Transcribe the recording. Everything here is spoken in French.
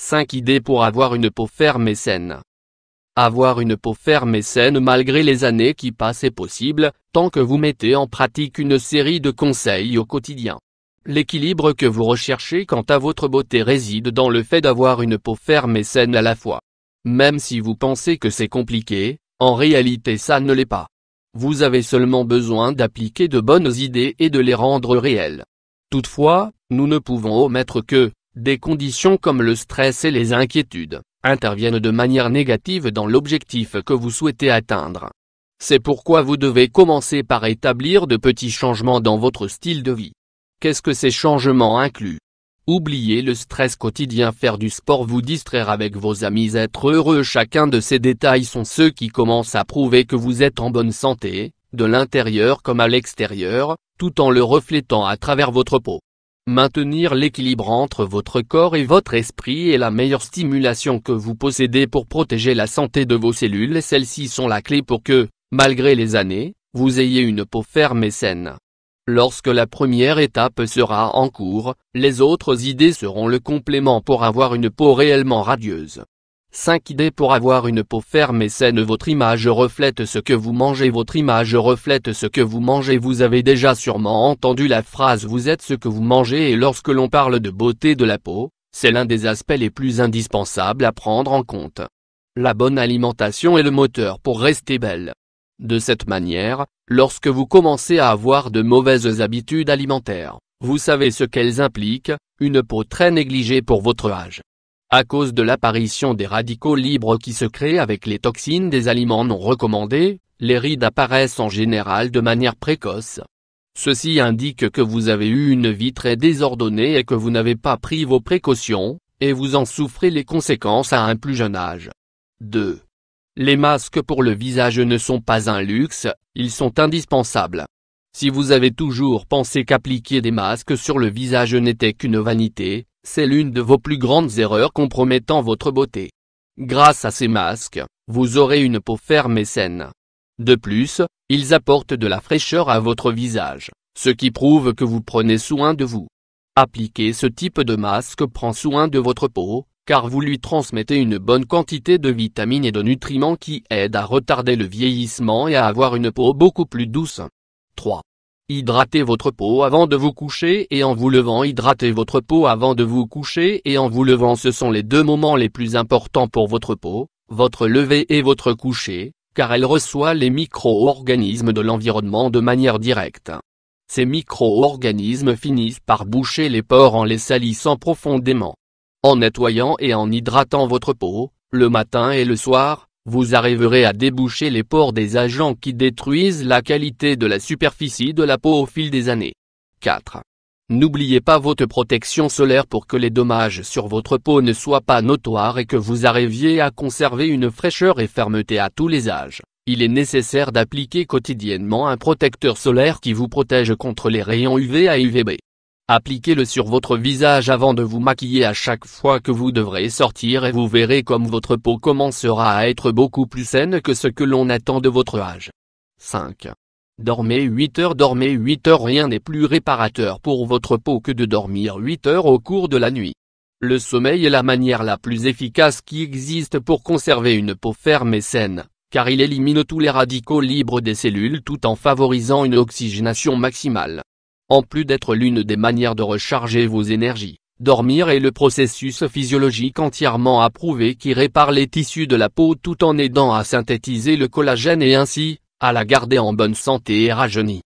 5 idées pour avoir une peau ferme et saine. Avoir une peau ferme et saine malgré les années qui passent est possible, tant que vous mettez en pratique une série de conseils au quotidien. L'équilibre que vous recherchez quant à votre beauté réside dans le fait d'avoir une peau ferme et saine à la fois. Même si vous pensez que c'est compliqué, en réalité ça ne l'est pas. Vous avez seulement besoin d'appliquer de bonnes idées et de les rendre réelles. Toutefois, nous ne pouvons omettre que, des conditions comme le stress et les inquiétudes, interviennent de manière négative dans l'objectif que vous souhaitez atteindre. C'est pourquoi vous devez commencer par établir de petits changements dans votre style de vie. Qu'est-ce que ces changements incluent? Oubliez le stress quotidien, faire du sport, vous distraire avec vos amis, être heureux. Chacun de ces détails sont ceux qui commencent à prouver que vous êtes en bonne santé, de l'intérieur comme à l'extérieur, tout en le reflétant à travers votre peau. Maintenir l'équilibre entre votre corps et votre esprit est la meilleure stimulation que vous possédez pour protéger la santé de vos cellules, et celles-ci sont la clé pour que, malgré les années, vous ayez une peau ferme et saine. Lorsque la première étape sera en cours, les autres idées seront le complément pour avoir une peau réellement radieuse. 5 idées pour avoir une peau ferme et saine. Votre image reflète ce que vous mangez. Votre image reflète ce que vous mangez. Vous avez déjà sûrement entendu la phrase « vous êtes ce que vous mangez » et lorsque l'on parle de beauté de la peau, c'est l'un des aspects les plus indispensables à prendre en compte. La bonne alimentation est le moteur pour rester belle. De cette manière, lorsque vous commencez à avoir de mauvaises habitudes alimentaires, vous savez ce qu'elles impliquent, une peau très négligée pour votre âge. À cause de l'apparition des radicaux libres qui se créent avec les toxines des aliments non recommandés, les rides apparaissent en général de manière précoce. Ceci indique que vous avez eu une vie très désordonnée et que vous n'avez pas pris vos précautions, et vous en souffrez les conséquences à un plus jeune âge. 2. Les masques pour le visage ne sont pas un luxe, ils sont indispensables. Si vous avez toujours pensé qu'appliquer des masques sur le visage n'était qu'une vanité, c'est l'une de vos plus grandes erreurs compromettant votre beauté. Grâce à ces masques, vous aurez une peau ferme et saine. De plus, ils apportent de la fraîcheur à votre visage, ce qui prouve que vous prenez soin de vous. Appliquer ce type de masque prend soin de votre peau, car vous lui transmettez une bonne quantité de vitamines et de nutriments qui aident à retarder le vieillissement et à avoir une peau beaucoup plus douce. 3. Hydratez votre peau avant de vous coucher et en vous levant. Hydratez votre peau avant de vous coucher et en vous levant. Ce sont les deux moments les plus importants pour votre peau, votre lever et votre coucher, car elle reçoit les micro-organismes de l'environnement de manière directe. Ces micro-organismes finissent par boucher les pores en les salissant profondément. En nettoyant et en hydratant votre peau, le matin et le soir, vous arriverez à déboucher les pores des agents qui détruisent la qualité de la superficie de la peau au fil des années. 4. N'oubliez pas votre protection solaire pour que les dommages sur votre peau ne soient pas notoires et que vous arriviez à conserver une fraîcheur et fermeté à tous les âges. Il est nécessaire d'appliquer quotidiennement un protecteur solaire qui vous protège contre les rayons UV à UVB. Appliquez-le sur votre visage avant de vous maquiller à chaque fois que vous devrez sortir et vous verrez comme votre peau commencera à être beaucoup plus saine que ce que l'on attend de votre âge. 5. Dormez 8 heures. Dormez 8 heures. Rien n'est plus réparateur pour votre peau que de dormir 8 heures au cours de la nuit. Le sommeil est la manière la plus efficace qui existe pour conserver une peau ferme et saine, car il élimine tous les radicaux libres des cellules tout en favorisant une oxygénation maximale. En plus d'être l'une des manières de recharger vos énergies, dormir est le processus physiologique entièrement approuvé qui répare les tissus de la peau tout en aidant à synthétiser le collagène et ainsi, à la garder en bonne santé et rajeunie.